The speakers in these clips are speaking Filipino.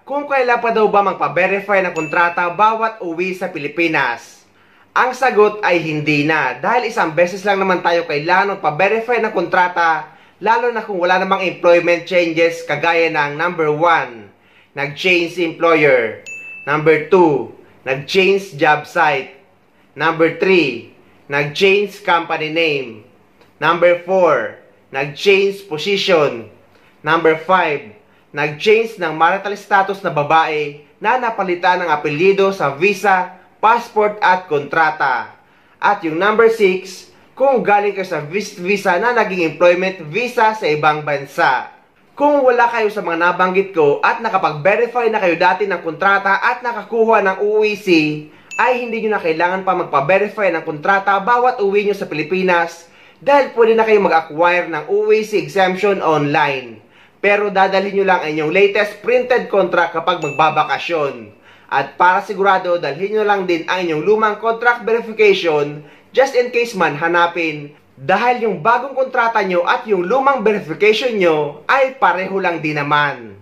kung kailan pa daw ba magpa-verify ng kontrata bawat uwi sa Pilipinas. Ang sagot ay hindi na dahil isang beses lang naman tayo kailangan magpa-verify ng kontrata, lalo na kung wala namang employment changes kagaya ng number 1, nag-change employer, number 2, nag-change job site, number 3, nag-change company name, number 4, nag-change position, number 5, nag-change ng marital status na babae na napalitan ng apelyido sa visa, passport at kontrata. At yung number 6, kung galing kayo sa visa na naging employment visa sa ibang bansa. Kung wala kayo sa mga nabanggit ko at nakapag-verify na kayo dati ng kontrata at nakakuha ng UEC, ay hindi nyo na kailangan pa magpa-verify ng kontrata bawat uwi nyo sa Pilipinas dahil pwede na kayo mag-acquire ng UEC exemption online. Pero dadalhin nyo lang ang inyong latest printed contract kapag magbabakasyon. At para sigurado, dalhin nyo lang din ang inyong lumang contract verification just in case man hanapin. Dahil yung bagong kontrata nyo at yung lumang verification nyo ay pareho lang din naman.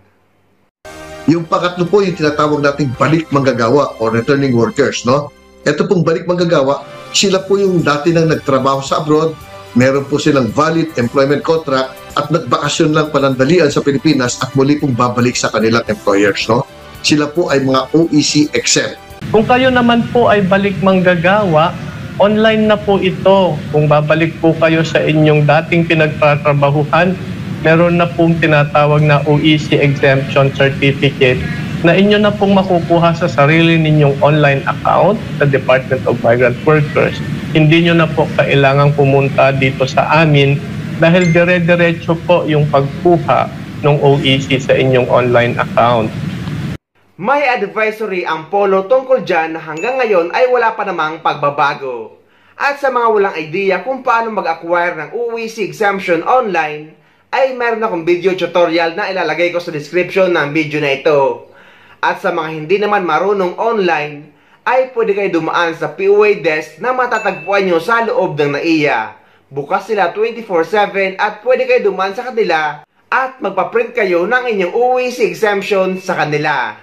Yung pangatlo po yung tinatawag nating balik manggagawa o returning workers, no? Ito pong balik manggagawa, sila po yung dati nang nagtrabaho sa abroad, meron po silang valid employment contract at nagbakasyon lang panandalian sa Pilipinas at muli pong babalik sa kanilang employers, no? Sila po ay mga OEC exempt. Kung kayo naman po ay balik manggagawa, online na po ito. Kung babalik po kayo sa inyong dating pinagtatrabahuhan, meron na pong tinatawag na OEC exemption certificate na inyo na pong makukuha sa sarili ninyong online account sa Department of Migrant Workers. Hindi nyo na po kailangang pumunta dito sa amin dahil dire-diretso po yung pagkuha ng OEC sa inyong online account. May advisory ang Polo tungkol dyan na hanggang ngayon ay wala pa namang pagbabago. At sa mga walang idea kung paano mag-acquire ng OEC exemption online, ay meron akong video tutorial na ilalagay ko sa description ng video na ito. At sa mga hindi naman marunong online, ay pwede kayo dumaan sa POA desk na matatagpuan nyo sa loob ng NAIA. Bukas sila 24/7 at pwede kayo dumaan sa kanila at magpaprint kayo ng inyong OEC exemption sa kanila.